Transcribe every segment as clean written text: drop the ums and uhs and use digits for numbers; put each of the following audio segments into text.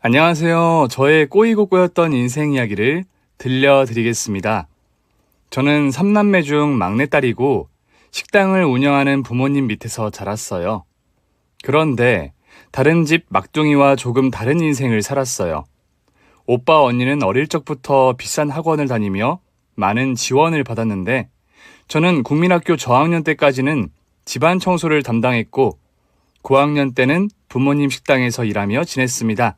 안녕하세요. 저의 꼬이고 꼬였던 인생 이야기를 들려드리겠습니다. 저는 3남매 중 막내딸이고 식당을 운영하는 부모님 밑에서 자랐어요. 그런데 다른 집 막둥이와 조금 다른 인생을 살았어요. 오빠 언니는 어릴 적부터 비싼 학원을 다니며 많은 지원을 받았는데 저는 국민학교 저학년 때까지는 집안 청소를 담당했고 고학년 때는 부모님 식당에서 일하며 지냈습니다.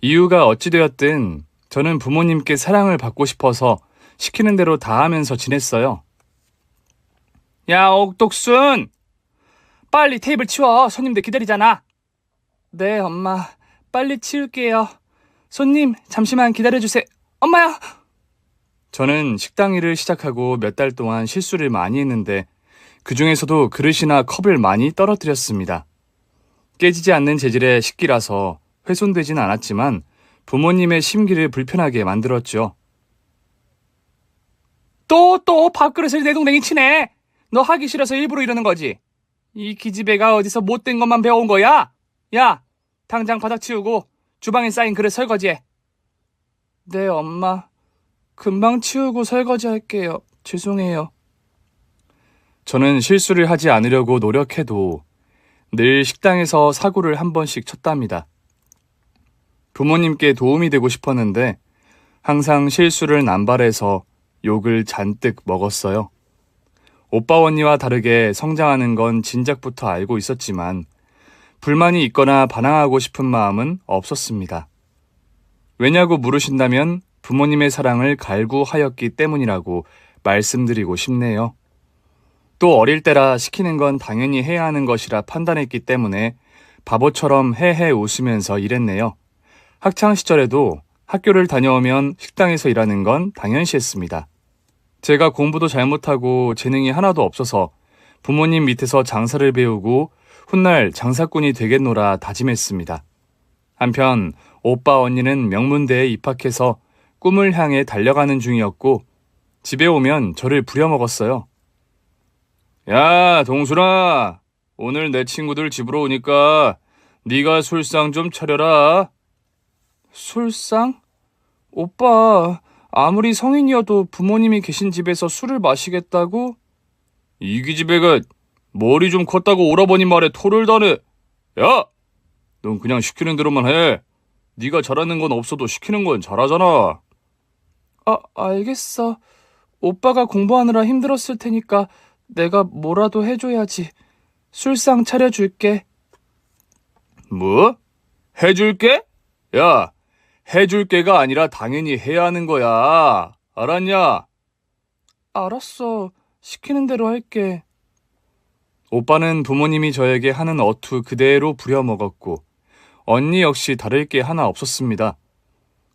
이유가 어찌되었든 저는 부모님께 사랑을 받고 싶어서 시키는 대로 다 하면서 지냈어요. 야, 옥독순! 빨리 테이블 치워. 손님들 기다리잖아. 네, 엄마. 빨리 치울게요. 손님, 잠시만 기다려주세요. 엄마야! 저는 식당 일을 시작하고 몇 달 동안 실수를 많이 했는데 그 중에서도 그릇이나 컵을 많이 떨어뜨렸습니다. 깨지지 않는 재질의 식기라서 훼손되진 않았지만 부모님의 심기를 불편하게 만들었죠. 또 밥그릇을 내동댕이 치네. 너 하기 싫어서 일부러 이러는 거지. 이 기집애가 어디서 못된 것만 배워온 거야? 야, 당장 바닥 치우고 주방에 쌓인 그릇 설거지해. 네, 엄마. 금방 치우고 설거지 할게요. 죄송해요. 저는 실수를 하지 않으려고 노력해도 늘 식당에서 사고를 한 번씩 쳤답니다. 부모님께 도움이 되고 싶었는데 항상 실수를 남발해서 욕을 잔뜩 먹었어요. 오빠 언니와 다르게 성장하는 건 진작부터 알고 있었지만 불만이 있거나 반항하고 싶은 마음은 없었습니다. 왜냐고 물으신다면 부모님의 사랑을 갈구하였기 때문이라고 말씀드리고 싶네요. 또 어릴 때라 시키는 건 당연히 해야 하는 것이라 판단했기 때문에 바보처럼 헤헤 웃으면서 일했네요. 학창시절에도 학교를 다녀오면 식당에서 일하는 건 당연시했습니다. 제가 공부도 잘못하고 재능이 하나도 없어서 부모님 밑에서 장사를 배우고 훗날 장사꾼이 되겠노라 다짐했습니다. 한편 오빠 언니는 명문대에 입학해서 꿈을 향해 달려가는 중이었고 집에 오면 저를 부려먹었어요. 야, 동순아, 오늘 내 친구들 집으로 오니까 네가 술상 좀 차려라. 술상? 오빠, 아무리 성인이어도 부모님이 계신 집에서 술을 마시겠다고? 이 기집애가 머리 좀 컸다고 오라버니 말에 토를 다네. 야! 넌 그냥 시키는 대로만 해. 네가 잘하는 건 없어도 시키는 건 잘하잖아. 알겠어. 오빠가 공부하느라 힘들었을 테니까 내가 뭐라도 해줘야지. 술상 차려줄게. 뭐? 해줄게? 야, 해줄게가 아니라 당연히 해야 하는 거야. 알았냐? 알았어. 시키는 대로 할게. 오빠는 부모님이 저에게 하는 어투 그대로 부려먹었고 언니 역시 다를 게 하나 없었습니다.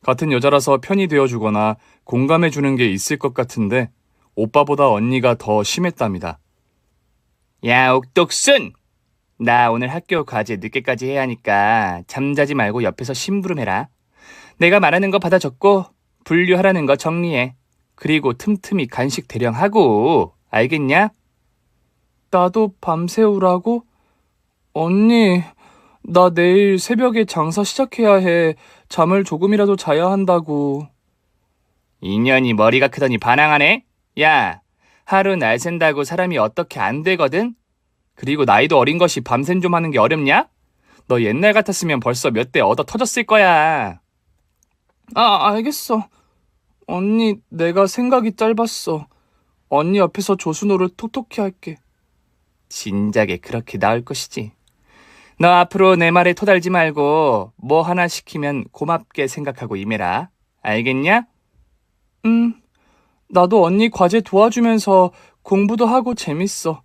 같은 여자라서 편이 되어주거나 공감해주는 게 있을 것 같은데 오빠보다 언니가 더 심했답니다. 야, 옥독순! 나 오늘 학교 과제 늦게까지 해야 하니까 잠자지 말고 옆에서 심부름해라. 내가 말하는 거 받아 적고 분류하라는 거 정리해. 그리고 틈틈이 간식 대령하고. 알겠냐? 나도 밤새우라고? 언니, 나 내일 새벽에 장사 시작해야 해. 잠을 조금이라도 자야 한다고. 인연이 머리가 크더니 반항하네? 야, 하루 날 샌다고 사람이 어떻게 안 되거든? 그리고 나이도 어린 것이 밤샘 좀 하는 게 어렵냐? 너 옛날 같았으면 벌써 몇 대 얻어 터졌을 거야. 알겠어. 언니, 내가 생각이 짧았어. 언니 옆에서 조수노를 톡톡히 할게. 진작에 그렇게 나올 것이지. 너 앞으로 내 말에 토달지 말고 뭐 하나 시키면 고맙게 생각하고 임해라. 알겠냐? 나도 언니 과제 도와주면서 공부도 하고 재밌어.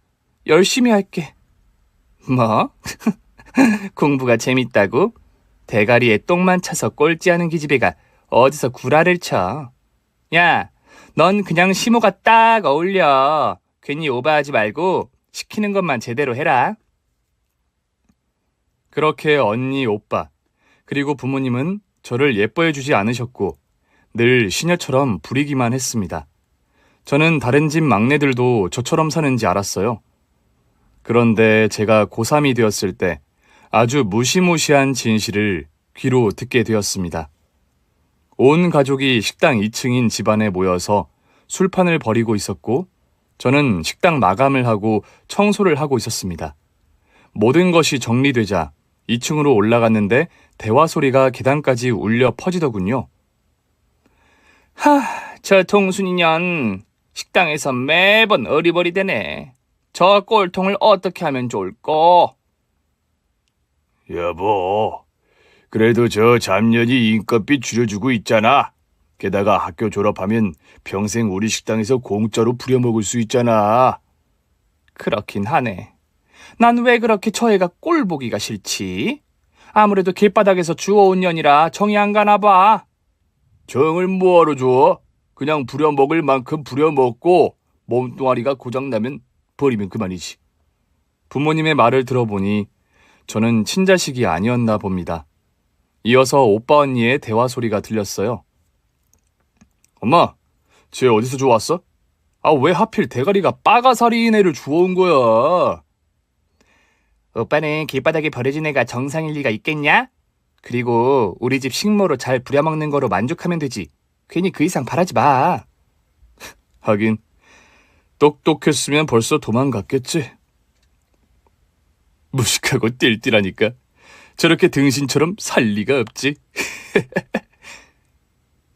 열심히 할게. 뭐? 공부가 재밌다고? 대가리에 똥만 차서 꼴찌하는 기집애가 어디서 구라를 쳐. 야, 넌 그냥 시모가 딱 어울려. 괜히 오버하지 말고 시키는 것만 제대로 해라. 그렇게 언니, 오빠, 그리고 부모님은 저를 예뻐해주지 않으셨고 늘 시녀처럼 부리기만 했습니다. 저는 다른 집 막내들도 저처럼 사는지 알았어요. 그런데 제가 고3이 되었을 때 아주 무시무시한 진실을 귀로 듣게 되었습니다. 온 가족이 식당 2층인 집안에 모여서 술판을 벌이고 있었고 저는 식당 마감을 하고 청소를 하고 있었습니다. 모든 것이 정리되자 2층으로 올라갔는데 대화 소리가 계단까지 울려 퍼지더군요. 저 동순이년 식당에서 매번 어리버리대네. 저 꼴통을 어떻게 하면 좋을꼬? 여보, 그래도 저 잡년이 인건비 줄여주고 있잖아. 게다가 학교 졸업하면 평생 우리 식당에서 공짜로 부려먹을 수 있잖아. 그렇긴 하네. 난 왜 그렇게 저 애가 꼴 보기가 싫지? 아무래도 길바닥에서 주워온 년이라 정이 안 가나 봐. 정을 뭐하러 줘? 그냥 부려먹을 만큼 부려먹고 몸뚱아리가 고장나면 버리면 그만이지. 부모님의 말을 들어보니 저는 친자식이 아니었나 봅니다. 이어서 오빠 언니의 대화 소리가 들렸어요. 엄마, 쟤 어디서 주워왔어? 왜 하필 대가리가 빠가사리인 애를 주워온 거야? 오빠는 길바닥에 버려진 애가 정상일 리가 있겠냐? 그리고 우리 집 식모로 잘 부려먹는 거로 만족하면 되지. 괜히 그 이상 바라지 마. 하긴 똑똑했으면 벌써 도망갔겠지. 무식하고 띨띨하니까 저렇게 등신처럼 살 리가 없지.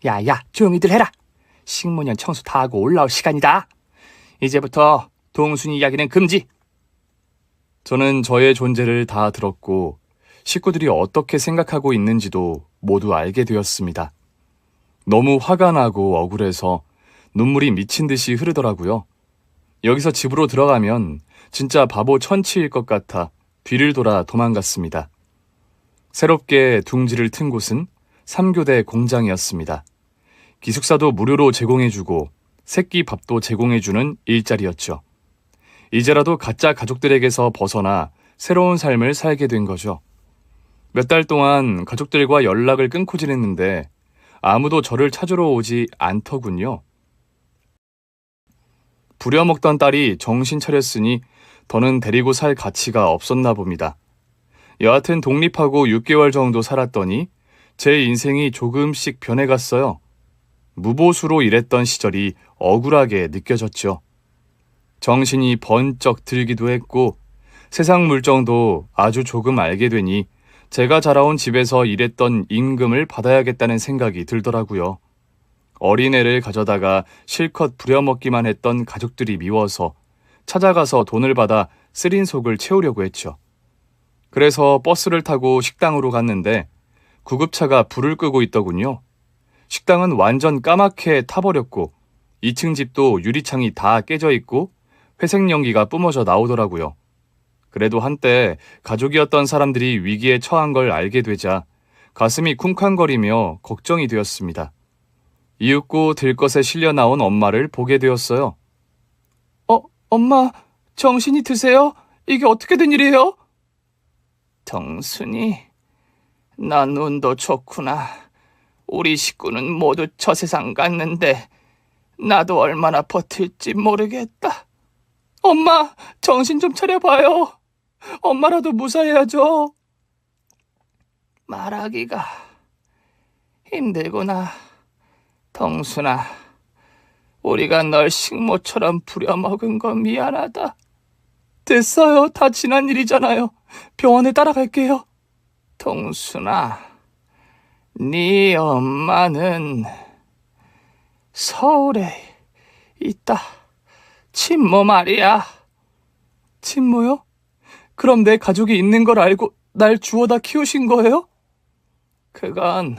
야야, 조용히들 해라. 식모년 청소 다 하고 올라올 시간이다. 이제부터 동순이 이야기는 금지. 저는 저의 존재를 다 들었고 식구들이 어떻게 생각하고 있는지도 모두 알게 되었습니다. 너무 화가 나고 억울해서 눈물이 미친 듯이 흐르더라고요. 여기서 집으로 들어가면 진짜 바보 천치일 것 같아 뒤를 돌아 도망갔습니다. 새롭게 둥지를 튼 곳은 3교대 공장이었습니다. 기숙사도 무료로 제공해주고 새끼 밥도 제공해주는 일자리였죠. 이제라도 가짜 가족들에게서 벗어나 새로운 삶을 살게 된 거죠. 몇 달 동안 가족들과 연락을 끊고 지냈는데 아무도 저를 찾으러 오지 않더군요. 부려먹던 딸이 정신 차렸으니 더는 데리고 살 가치가 없었나 봅니다. 여하튼 독립하고 6개월 정도 살았더니 제 인생이 조금씩 변해갔어요. 무보수로 일했던 시절이 억울하게 느껴졌죠. 정신이 번쩍 들기도 했고 세상 물정도 아주 조금 알게 되니 제가 자라온 집에서 일했던 임금을 받아야겠다는 생각이 들더라고요. 어린애를 가져다가 실컷 부려먹기만 했던 가족들이 미워서 찾아가서 돈을 받아 쓰린 속을 채우려고 했죠. 그래서 버스를 타고 식당으로 갔는데 구급차가 불을 끄고 있더군요. 식당은 완전 까맣게 타버렸고 2층 집도 유리창이 다 깨져 있고 회색 연기가 뿜어져 나오더라고요. 그래도 한때 가족이었던 사람들이 위기에 처한 걸 알게 되자 가슴이 쿵쾅거리며 걱정이 되었습니다. 이윽고 들것에 실려 나온 엄마를 보게 되었어요. 엄마, 정신이 드세요? 이게 어떻게 된 일이에요? 정순이, 넌 운도 좋구나. 우리 식구는 모두 저 세상 갔는데 나도 얼마나 버틸지 모르겠다. 엄마, 정신 좀 차려봐요. 엄마라도 무사해야죠. 말하기가 힘들구나. 동순아, 우리가 널 식모처럼 부려먹은 거 미안하다. 됐어요. 다 지난 일이잖아요. 병원에 따라갈게요. 동순아, 네 엄마는 서울에 있다. 친모 말이야. 친모요? 그럼 내 가족이 있는 걸 알고 날 주워다 키우신 거예요? 그건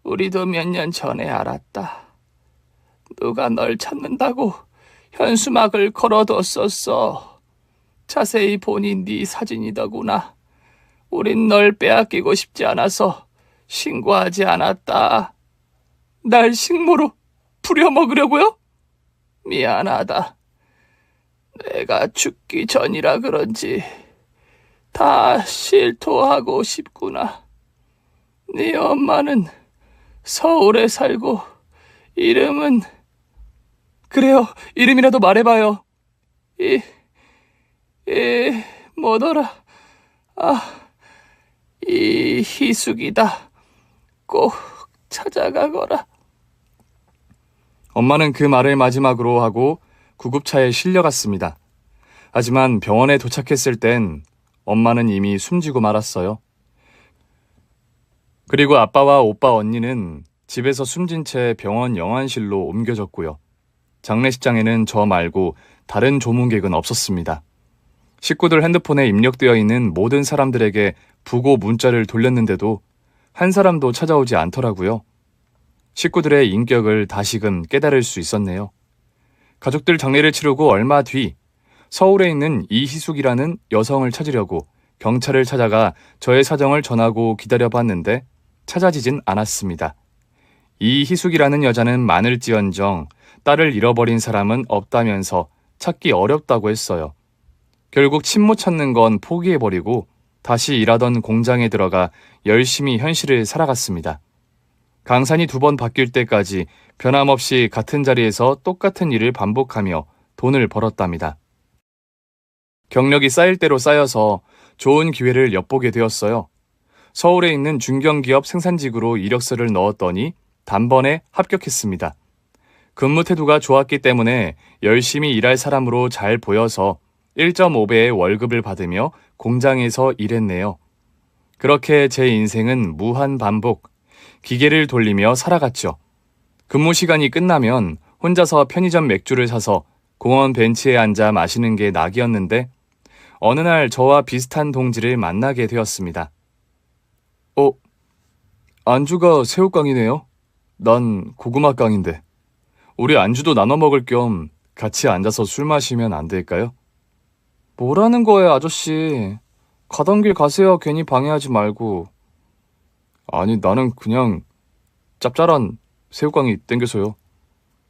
우리도 몇 년 전에 알았다. 누가 널 찾는다고 현수막을 걸어뒀었어. 자세히 보니 네 사진이더구나. 우린 널 빼앗기고 싶지 않아서 신고하지 않았다. 날 식모로 부려먹으려고요? 미안하다. 내가 죽기 전이라 그런지 다 실토하고 싶구나. 네 엄마는 서울에 살고 이름은... 그래요. 이름이라도 말해봐요. 뭐더라. 이 희숙이다. 꼭 찾아가거라. 엄마는 그 말을 마지막으로 하고 구급차에 실려갔습니다. 하지만 병원에 도착했을 땐 엄마는 이미 숨지고 말았어요. 그리고 아빠와 오빠 언니는 집에서 숨진 채 병원 영안실로 옮겨졌고요. 장례식장에는 저 말고 다른 조문객은 없었습니다. 식구들 핸드폰에 입력되어 있는 모든 사람들에게 부고 문자를 돌렸는데도 한 사람도 찾아오지 않더라고요. 식구들의 인격을 다시금 깨달을 수 있었네요. 가족들 장례를 치르고 얼마 뒤 서울에 있는 이희숙이라는 여성을 찾으려고 경찰을 찾아가 저의 사정을 전하고 기다려봤는데 찾아지진 않았습니다. 이희숙이라는 여자는 많을지언정 딸을 잃어버린 사람은 없다면서 찾기 어렵다고 했어요. 결국 침 못 찾는 건 포기해버리고 다시 일하던 공장에 들어가 열심히 현실을 살아갔습니다. 강산이 2번 바뀔 때까지 변함없이 같은 자리에서 똑같은 일을 반복하며 돈을 벌었답니다. 경력이 쌓일 대로 쌓여서 좋은 기회를 엿보게 되었어요. 서울에 있는 중견기업 생산직으로 이력서를 넣었더니 단번에 합격했습니다. 근무 태도가 좋았기 때문에 열심히 일할 사람으로 잘 보여서 1.5배의 월급을 받으며 공장에서 일했네요. 그렇게 제 인생은 무한 반복, 기계를 돌리며 살아갔죠. 근무 시간이 끝나면 혼자서 편의점 맥주를 사서 공원 벤치에 앉아 마시는 게 낙이었는데 어느 날 저와 비슷한 동지를 만나게 되었습니다. 안주가 새우깡이네요. 난 고구마깡인데. 우리 안주도 나눠 먹을 겸 같이 앉아서 술 마시면 안 될까요? 뭐라는 거예요, 아저씨. 가던 길 가세요. 괜히 방해하지 말고. 아니, 나는 그냥 짭짤한 새우깡이 땡겨서요.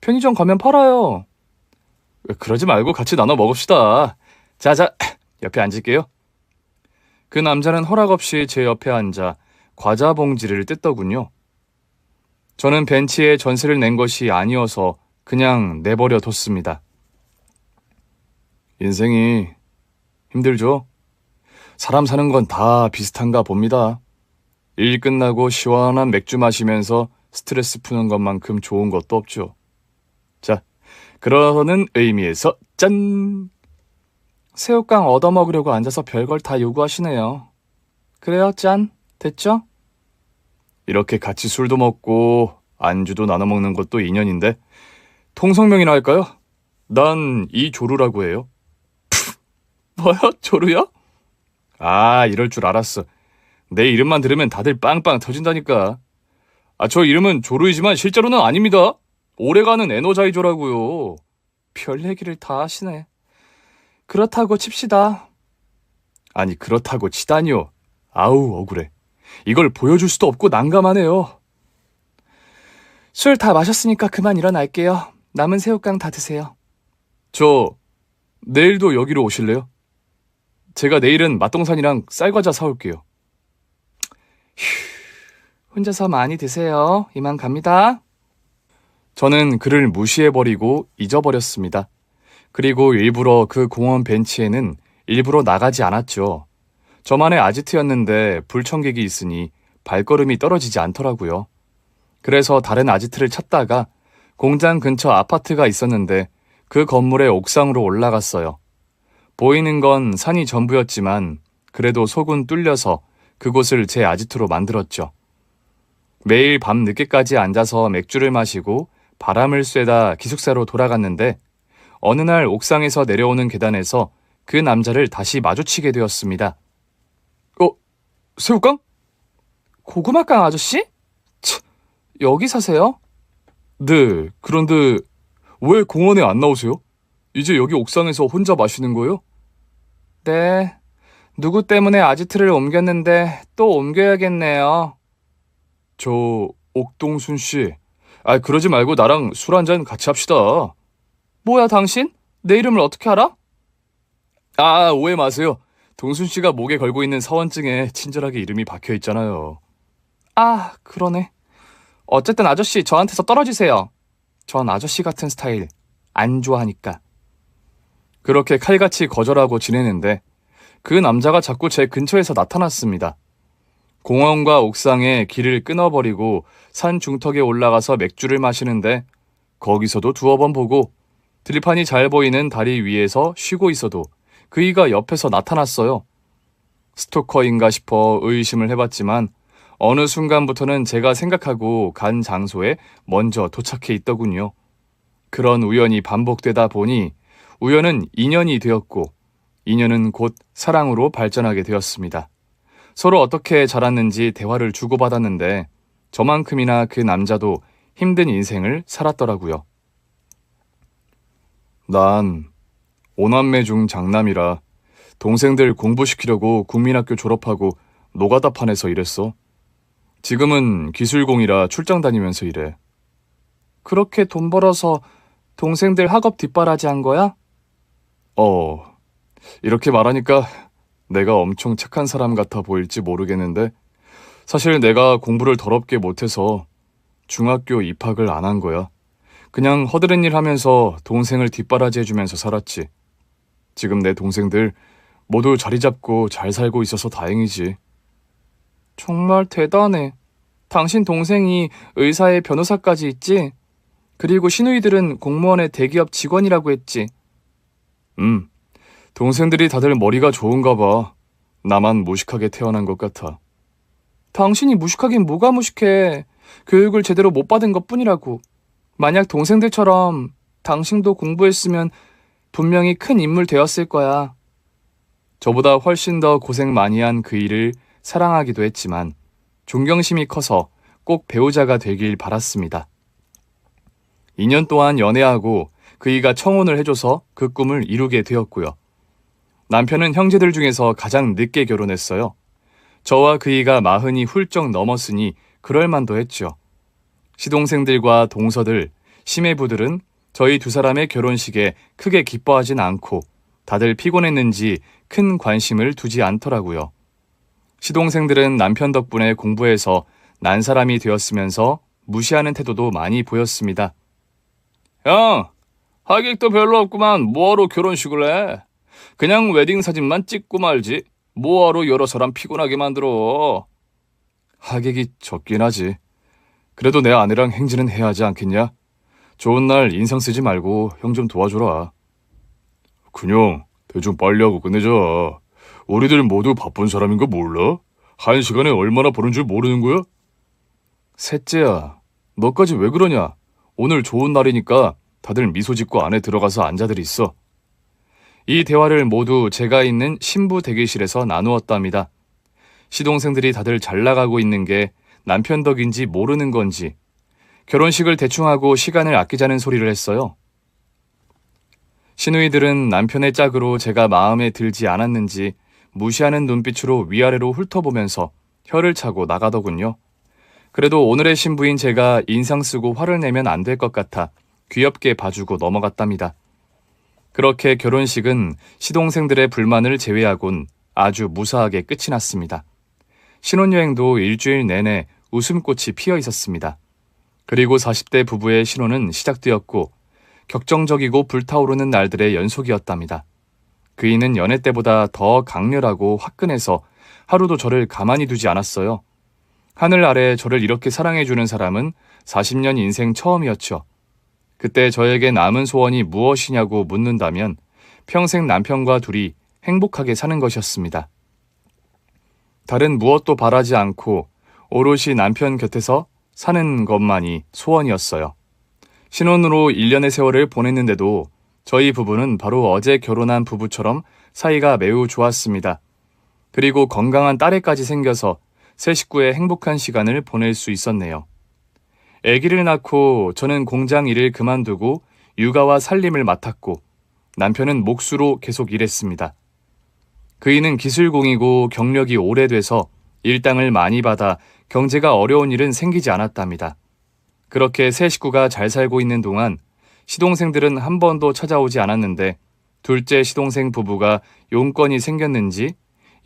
편의점 가면 팔아요. 그러지 말고 같이 나눠 먹읍시다. 자자, 옆에 앉을게요. 그 남자는 허락 없이 제 옆에 앉아 과자 봉지를 뜯더군요. 저는 벤치에 전세를 낸 것이 아니어서 그냥 내버려 뒀습니다. 인생이 힘들죠? 사람 사는 건 다 비슷한가 봅니다. 일 끝나고 시원한 맥주 마시면서 스트레스 푸는 것만큼 좋은 것도 없죠. 자, 그러는 의미에서 짠! 새우깡 얻어먹으려고 앉아서 별걸 다 요구하시네요. 그래요, 짠. 됐죠? 이렇게 같이 술도 먹고 안주도 나눠 먹는 것도 인연인데 통성명이나 할까요? 난 이조루라고 해요. 뭐요? 조루요? 아, 이럴 줄 알았어. 내 이름만 들으면 다들 빵빵 터진다니까. 저 이름은 조루이지만 실제로는 아닙니다. 오래가는 에너자이저라고요. 별 얘기를 다 하시네. 그렇다고 칩시다. 아니, 그렇다고 치다니요. 아우, 억울해. 이걸 보여줄 수도 없고 난감하네요. 술 다 마셨으니까 그만 일어날게요. 남은 새우깡 다 드세요. 저 내일도 여기로 오실래요? 제가 내일은 맛동산이랑 쌀과자 사올게요. 혼자서 많이 드세요. 이만 갑니다. 저는 그를 무시해버리고 잊어버렸습니다. 그리고 일부러 그 공원 벤치에는 일부러 나가지 않았죠. 저만의 아지트였는데 불청객이 있으니 발걸음이 떨어지지 않더라고요. 그래서 다른 아지트를 찾다가 공장 근처 아파트가 있었는데 그 건물의 옥상으로 올라갔어요. 보이는 건 산이 전부였지만 그래도 속은 뚫려서 그곳을 제 아지트로 만들었죠. 매일 밤 늦게까지 앉아서 맥주를 마시고 바람을 쐬다 기숙사로 돌아갔는데 어느 날 옥상에서 내려오는 계단에서 그 남자를 다시 마주치게 되었습니다. 새우깡? 고구마깡 아저씨? 여기 사세요? 네, 그런데 왜 공원에 안 나오세요? 이제 여기 옥상에서 혼자 마시는 거예요? 네, 누구 때문에 아지트를 옮겼는데 또 옮겨야겠네요. 저 옥동순 씨, 그러지 말고 나랑 술 한잔 같이 합시다. 뭐야 당신? 내 이름을 어떻게 알아? 오해 마세요. 동순 씨가 목에 걸고 있는 사원증에 친절하게 이름이 박혀 있잖아요. 그러네. 어쨌든 아저씨 저한테서 떨어지세요. 전 아저씨 같은 스타일 안 좋아하니까. 그렇게 칼같이 거절하고 지내는데 그 남자가 자꾸 제 근처에서 나타났습니다. 공원과 옥상에 길을 끊어버리고 산 중턱에 올라가서 맥주를 마시는데 거기서도 두어 번 보고 들판이 잘 보이는 다리 위에서 쉬고 있어도 그이가 옆에서 나타났어요. 스토커인가 싶어 의심을 해봤지만 어느 순간부터는 제가 생각하고 간 장소에 먼저 도착해 있더군요. 그런 우연이 반복되다 보니 우연은 인연이 되었고 인연은 곧 사랑으로 발전하게 되었습니다. 서로 어떻게 자랐는지 대화를 주고받았는데 저만큼이나 그 남자도 힘든 인생을 살았더라고요. 난 오남매 중 장남이라 동생들 공부시키려고 국민학교 졸업하고 노가다판에서 일했어. 지금은 기술공이라 출장 다니면서 일해. 그렇게 돈 벌어서 동생들 학업 뒷바라지 한 거야? 이렇게 말하니까 내가 엄청 착한 사람 같아 보일지 모르겠는데 사실 내가 공부를 더럽게 못해서 중학교 입학을 안 한 거야. 그냥 허드렛 일 하면서 동생을 뒷바라지 해주면서 살았지. 지금 내 동생들 모두 자리 잡고 잘 살고 있어서 다행이지. 정말 대단해. 당신 동생이 의사에 변호사까지 있지? 그리고 시누이들은 공무원의 대기업 직원이라고 했지. 동생들이 다들 머리가 좋은가 봐. 나만 무식하게 태어난 것 같아. 당신이 무식하긴 뭐가 무식해. 교육을 제대로 못 받은 것뿐이라고. 만약 동생들처럼 당신도 공부했으면 분명히 큰 인물 되었을 거야. 저보다 훨씬 더 고생 많이 한 그 일을 사랑하기도 했지만 존경심이 커서 꼭 배우자가 되길 바랐습니다. 2년 동안 연애하고 그이가 청혼을 해줘서 그 꿈을 이루게 되었고요. 남편은 형제들 중에서 가장 늦게 결혼했어요. 저와 그이가 40이 훌쩍 넘었으니 그럴만도 했죠. 시동생들과 동서들, 시매부들은 저희 두 사람의 결혼식에 크게 기뻐하진 않고 다들 피곤했는지 큰 관심을 두지 않더라고요. 시동생들은 남편 덕분에 공부해서 난 사람이 되었으면서 무시하는 태도도 많이 보였습니다. 형, 하객도 별로 없구만 뭐하러 결혼식을 해? 그냥 웨딩 사진만 찍고 말지. 뭐하러 여러 사람 피곤하게 만들어. 하객이 적긴 하지. 그래도 내 아내랑 행진은 해야 하지 않겠냐? 좋은 날 인상 쓰지 말고 형 좀 도와줘라. 그냥 대충 빨리 하고 끝내자. 우리들 모두 바쁜 사람인 거 몰라? 한 시간에 얼마나 버는 줄 모르는 거야? 셋째야, 너까지 왜 그러냐? 오늘 좋은 날이니까 다들 미소 짓고 안에 들어가서 앉아들 있어. 이 대화를 모두 제가 있는 신부 대기실에서 나누었답니다. 시동생들이 다들 잘 나가고 있는 게 남편 덕인지 모르는 건지 결혼식을 대충 하고 시간을 아끼자는 소리를 했어요. 시누이들은 남편의 짝으로 제가 마음에 들지 않았는지 무시하는 눈빛으로 위아래로 훑어보면서 혀를 차고 나가더군요. 그래도 오늘의 신부인 제가 인상 쓰고 화를 내면 안 될 것 같아 귀엽게 봐주고 넘어갔답니다. 그렇게 결혼식은 시동생들의 불만을 제외하곤 아주 무사하게 끝이 났습니다. 신혼여행도 일주일 내내 웃음꽃이 피어 있었습니다. 그리고 40대 부부의 신혼은 시작되었고 격정적이고 불타오르는 날들의 연속이었답니다. 그이는 연애 때보다 더 강렬하고 화끈해서 하루도 저를 가만히 두지 않았어요. 하늘 아래 저를 이렇게 사랑해주는 사람은 40년 인생 처음이었죠. 그때 저에게 남은 소원이 무엇이냐고 묻는다면 평생 남편과 둘이 행복하게 사는 것이었습니다. 다른 무엇도 바라지 않고 오롯이 남편 곁에서 사는 것만이 소원이었어요. 신혼으로 1년의 세월을 보냈는데도 저희 부부는 바로 어제 결혼한 부부처럼 사이가 매우 좋았습니다. 그리고 건강한 딸애까지 생겨서 세 식구의 행복한 시간을 보낼 수 있었네요. 아기를 낳고 저는 공장 일을 그만두고 육아와 살림을 맡았고 남편은 목수로 계속 일했습니다. 그이는 기술공이고 경력이 오래돼서 일당을 많이 받아 경제가 어려운 일은 생기지 않았답니다. 그렇게 세 식구가 잘 살고 있는 동안 시동생들은 한 번도 찾아오지 않았는데 둘째 시동생 부부가 용건이 생겼는지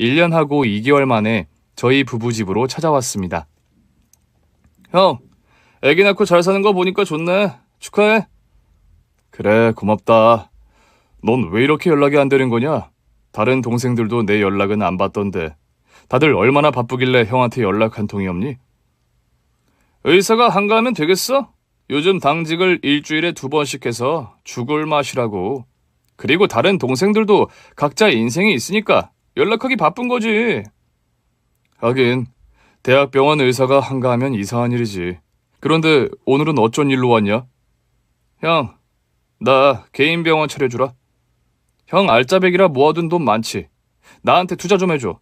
1년하고 2개월 만에 저희 부부 집으로 찾아왔습니다. 형, 애기 낳고 잘 사는 거 보니까 좋네. 축하해. 그래, 고맙다. 넌 왜 이렇게 연락이 안 되는 거냐? 다른 동생들도 내 연락은 안 받던데. 다들 얼마나 바쁘길래 형한테 연락 한 통이 없니? 의사가 한가하면 되겠어? 요즘 당직을 일주일에 2번씩 해서 죽을 맛이라고. 그리고 다른 동생들도 각자 인생이 있으니까 연락하기 바쁜 거지. 하긴 대학병원 의사가 한가하면 이상한 일이지. 그런데 오늘은 어쩐 일로 왔냐? 형, 나 개인 병원 차려주라. 형 알짜배기라 모아둔 돈 많지. 나한테 투자 좀 해줘.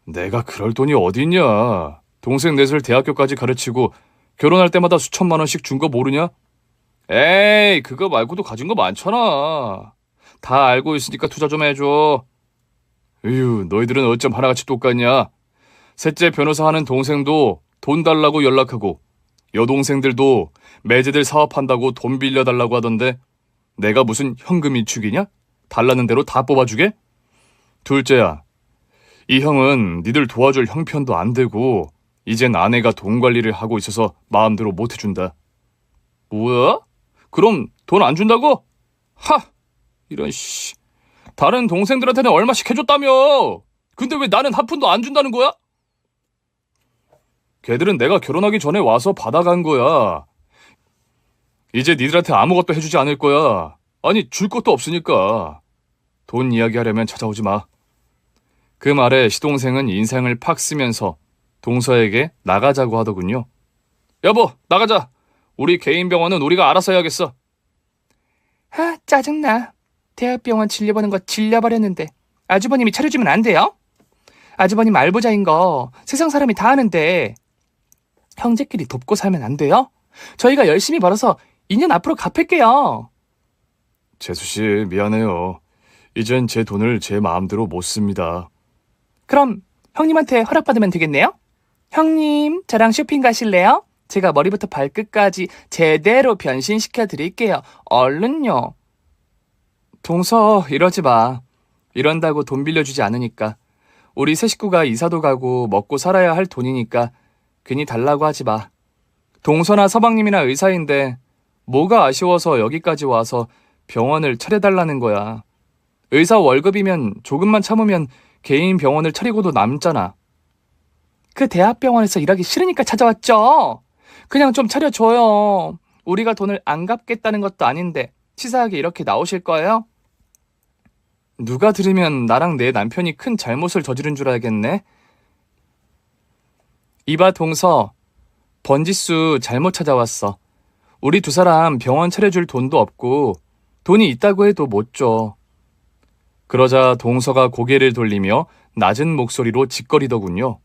내가 그럴 돈이 어디 있냐. 동생 넷을 대학교까지 가르치고 결혼할 때마다 수천만 원씩 준 거 모르냐? 에이, 그거 말고도 가진 거 많잖아. 다 알고 있으니까 투자 좀 해줘. 으휴, 너희들은 어쩜 하나같이 똑같냐? 셋째 변호사 하는 동생도 돈 달라고 연락하고 여동생들도 매제들 사업한다고 돈 빌려달라고 하던데 내가 무슨 현금 인축이냐? 달라는 대로 다 뽑아주게? 둘째야, 이 형은 니들 도와줄 형편도 안 되고 이젠 아내가 돈 관리를 하고 있어서 마음대로 못 해준다. 뭐야? 그럼 돈 안 준다고? 하! 이런 씨. 다른 동생들한테는 얼마씩 해줬다며! 근데 왜 나는 한 푼도 안 준다는 거야? 걔들은 내가 결혼하기 전에 와서 받아간 거야. 이제 니들한테 아무것도 해주지 않을 거야. 아니, 줄 것도 없으니까. 돈 이야기하려면 찾아오지 마. 그 말에 시동생은 인상을 팍 쓰면서 동서에게 나가자고 하더군요. 여보, 나가자. 우리 개인 병원은 우리가 알아서 해야겠어. 아, 짜증나. 대학병원 진료보는 거 질려버렸는데 아주버님이 차려주면 안 돼요? 아주버님 알부자인 거 세상 사람이 다 아는데 형제끼리 돕고 살면 안 돼요? 저희가 열심히 벌어서 2년 앞으로 갚을게요. 재수씨, 미안해요. 이젠 제 돈을 제 마음대로 못 씁니다. 그럼 형님한테 허락받으면 되겠네요? 형님, 저랑 쇼핑 가실래요? 제가 머리부터 발끝까지 제대로 변신시켜 드릴게요. 얼른요. 동서, 이러지 마. 이런다고 돈 빌려주지 않으니까. 우리 세 식구가 이사도 가고 먹고 살아야 할 돈이니까 괜히 달라고 하지 마. 동서나 서방님이나 의사인데 뭐가 아쉬워서 여기까지 와서 병원을 차려달라는 거야. 의사 월급이면 조금만 참으면 개인 병원을 차리고도 남잖아. 그 대학병원에서 일하기 싫으니까 찾아왔죠. 그냥 좀 차려줘요. 우리가 돈을 안 갚겠다는 것도 아닌데 치사하게 이렇게 나오실 거예요? 누가 들으면 나랑 내 남편이 큰 잘못을 저지른 줄 알겠네. 이봐 동서, 번지수 잘못 찾아왔어. 우리 두 사람 병원 차려줄 돈도 없고 돈이 있다고 해도 못 줘. 그러자 동서가 고개를 돌리며 낮은 목소리로 짓거리더군요.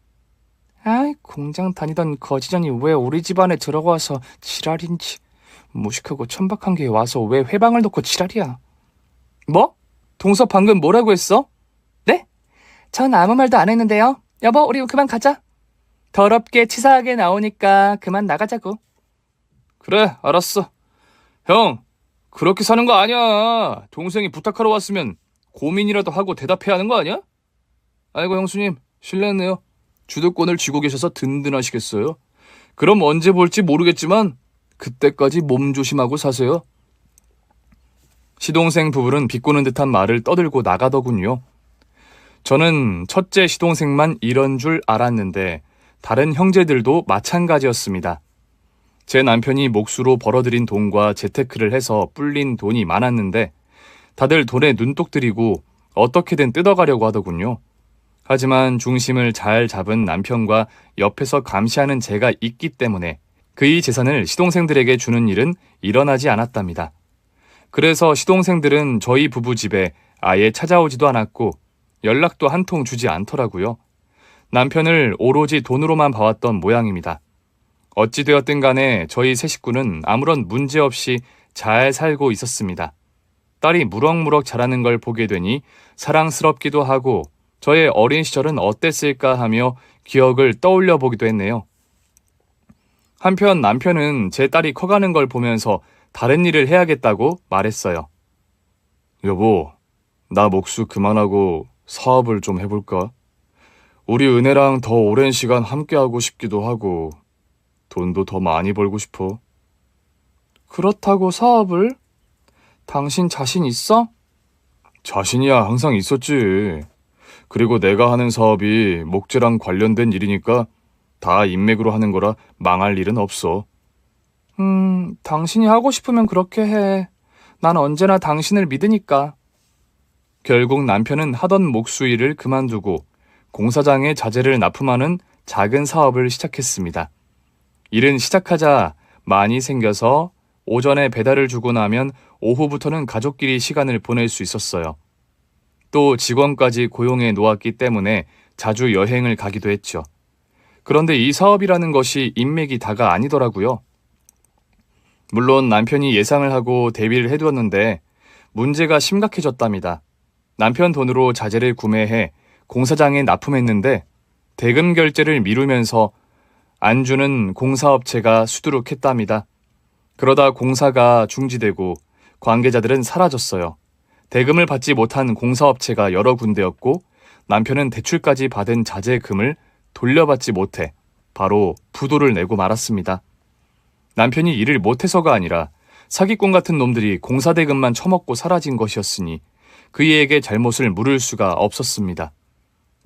아이, 공장 다니던 거지전이 왜 우리 집안에 들어와서 지랄인지. 무식하고 천박한 게 와서 왜 회방을 놓고 지랄이야. 뭐? 동서 방금 뭐라고 했어? 네? 전 아무 말도 안 했는데요. 여보, 우리 그만 가자. 더럽게 치사하게 나오니까 그만 나가자고. 그래, 알았어. 형, 그렇게 사는 거 아니야. 동생이 부탁하러 왔으면 고민이라도 하고 대답해야 하는 거 아니야? 아이고 형수님, 실례했네요. 주도권을 쥐고 계셔서 든든하시겠어요. 그럼 언제 볼지 모르겠지만 그때까지 몸 조심하고 사세요. 시동생 부부는 비꼬는 듯한 말을 떠들고 나가더군요. 저는 첫째 시동생만 이런 줄 알았는데 다른 형제들도 마찬가지였습니다. 제 남편이 몫으로 벌어들인 돈과 재테크를 해서 불린 돈이 많았는데 다들 돈에 눈독 들이고 어떻게든 뜯어가려고 하더군요. 하지만 중심을 잘 잡은 남편과 옆에서 감시하는 제가 있기 때문에 그의 재산을 시동생들에게 주는 일은 일어나지 않았답니다. 그래서 시동생들은 저희 부부 집에 아예 찾아오지도 않았고 연락도 한 통 주지 않더라고요. 남편을 오로지 돈으로만 봐왔던 모양입니다. 어찌되었든 간에 저희 세 식구는 아무런 문제 없이 잘 살고 있었습니다. 딸이 무럭무럭 자라는 걸 보게 되니 사랑스럽기도 하고 저의 어린 시절은 어땠을까 하며 기억을 떠올려 보기도 했네요. 한편 남편은 제 딸이 커가는 걸 보면서 다른 일을 해야겠다고 말했어요. 여보, 나 목수 그만하고 사업을 좀 해볼까? 우리 은혜랑 더 오랜 시간 함께하고 싶기도 하고 돈도 더 많이 벌고 싶어. 그렇다고 사업을? 당신 자신 있어? 자신이야 항상 있었지. 그리고 내가 하는 사업이 목재랑 관련된 일이니까 다 인맥으로 하는 거라 망할 일은 없어. 당신이 하고 싶으면 그렇게 해. 난 언제나 당신을 믿으니까. 결국 남편은 하던 목수일을 그만두고 공사장에 자재를 납품하는 작은 사업을 시작했습니다. 일은 시작하자 많이 생겨서 오전에 배달을 주고 나면 오후부터는 가족끼리 시간을 보낼 수 있었어요. 또 직원까지 고용해 놓았기 때문에 자주 여행을 가기도 했죠. 그런데 이 사업이라는 것이 인맥이 다가 아니더라고요. 물론 남편이 예상을 하고 대비를 해두었는데 문제가 심각해졌답니다. 남편 돈으로 자재를 구매해 공사장에 납품했는데 대금 결제를 미루면서 안 주는 공사업체가 수두룩했답니다. 그러다 공사가 중지되고 관계자들은 사라졌어요. 대금을 받지 못한 공사업체가 여러 군데였고 남편은 대출까지 받은 자재금을 돌려받지 못해 바로 부도를 내고 말았습니다. 남편이 일을 못해서가 아니라 사기꾼 같은 놈들이 공사대금만 처먹고 사라진 것이었으니 그이에게 잘못을 물을 수가 없었습니다.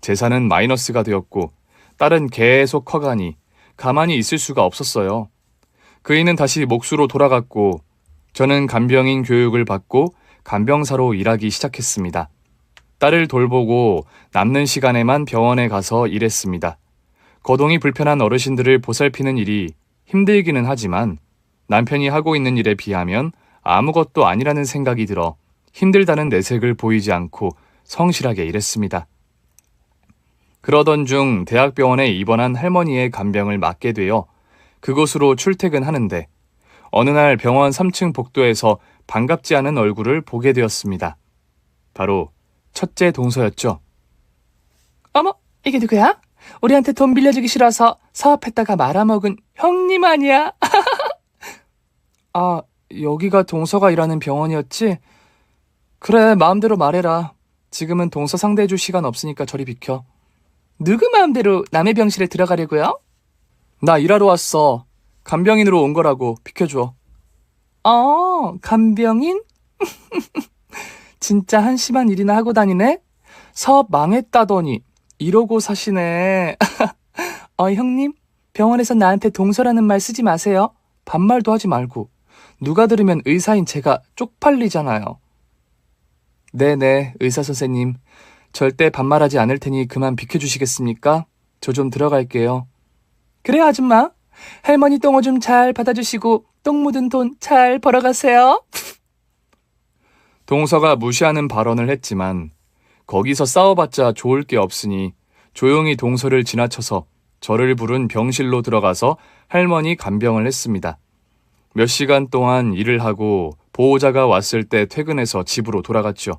재산은 마이너스가 되었고 딸은 계속 커가니 가만히 있을 수가 없었어요. 그이는 다시 목수로 돌아갔고 저는 간병인 교육을 받고 간병사로 일하기 시작했습니다. 딸을 돌보고 남는 시간에만 병원에 가서 일했습니다. 거동이 불편한 어르신들을 보살피는 일이 힘들기는 하지만 남편이 하고 있는 일에 비하면 아무것도 아니라는 생각이 들어 힘들다는 내색을 보이지 않고 성실하게 일했습니다. 그러던 중 대학병원에 입원한 할머니의 간병을 맡게 되어 그곳으로 출퇴근하는데 어느 날 병원 3층 복도에서 반갑지 않은 얼굴을 보게 되었습니다. 바로 첫째 동서였죠. 어머, 이게 누구야? 우리한테 돈 빌려주기 싫어서 사업했다가 말아먹은 형님 아니야? 아, 여기가 동서가 일하는 병원이었지? 그래, 마음대로 말해라. 지금은 동서 상대해줄 시간 없으니까 저리 비켜. 누구 마음대로 남의 병실에 들어가려고요? 나 일하러 왔어. 간병인으로 온 거라고 비켜줘. 간병인? 진짜 한심한 일이나 하고 다니네? 사업 망했다더니 이러고 사시네. 형님, 병원에서 나한테 동서라는 말 쓰지 마세요. 반말도 하지 말고. 누가 들으면 의사인 제가 쪽팔리잖아요. 네네, 의사 선생님. 절대 반말하지 않을 테니 그만 비켜주시겠습니까? 저 좀 들어갈게요. 그래, 아줌마. 할머니 똥어 좀 잘 받아주시고 똥 묻은 돈 잘 벌어가세요. 동서가 무시하는 발언을 했지만 거기서 싸워봤자 좋을 게 없으니 조용히 동서를 지나쳐서 저를 부른 병실로 들어가서 할머니 간병을 했습니다. 몇 시간 동안 일을 하고 보호자가 왔을 때 퇴근해서 집으로 돌아갔죠.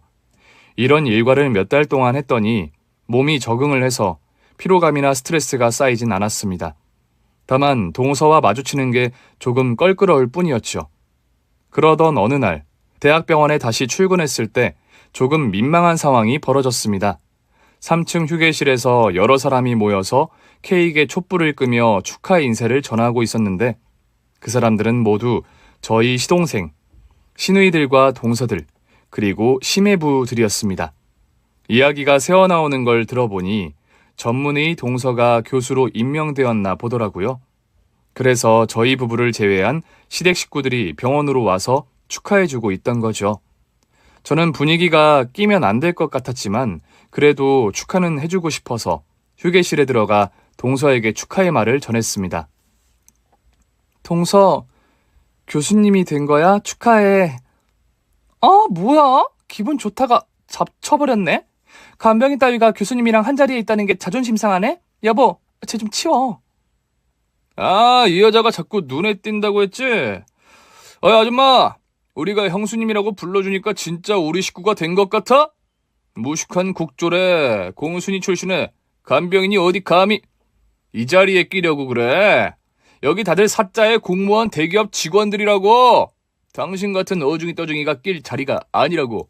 이런 일과를 몇 달 동안 했더니 몸이 적응을 해서 피로감이나 스트레스가 쌓이진 않았습니다. 다만 동서와 마주치는 게 조금 껄끄러울 뿐이었죠. 그러던 어느 날 대학병원에 다시 출근했을 때 조금 민망한 상황이 벌어졌습니다. 3층 휴게실에서 여러 사람이 모여서 케이크에 촛불을 끄며 축하 인사를 전하고 있었는데 그 사람들은 모두 저희 시동생, 시누이들과 동서들, 그리고 심해부들이었습니다. 이야기가 새어나오는 걸 들어보니 전문의 동서가 교수로 임명되었나 보더라고요. 그래서 저희 부부를 제외한 시댁 식구들이 병원으로 와서 축하해주고 있던 거죠. 저는 분위기가 끼면 안 될 것 같았지만 그래도 축하는 해주고 싶어서 휴게실에 들어가 동서에게 축하의 말을 전했습니다. 동서, 교수님이 된 거야? 축하해. 뭐야? 기분 좋다가 잡쳐버렸네? 간병인 따위가 교수님이랑 한자리에 있다는 게 자존심 상하네? 여보, 쟤 좀 치워. 이 여자가 자꾸 눈에 띈다고 했지? 아줌마, 우리가 형수님이라고 불러주니까 진짜 우리 식구가 된 것 같아? 무식한 국조래, 공순이 출신에 간병인이 어디 감히 이 자리에 끼려고 그래? 여기 다들 사자의 공무원 대기업 직원들이라고! 당신 같은 어중이 떠중이가 낄 자리가 아니라고.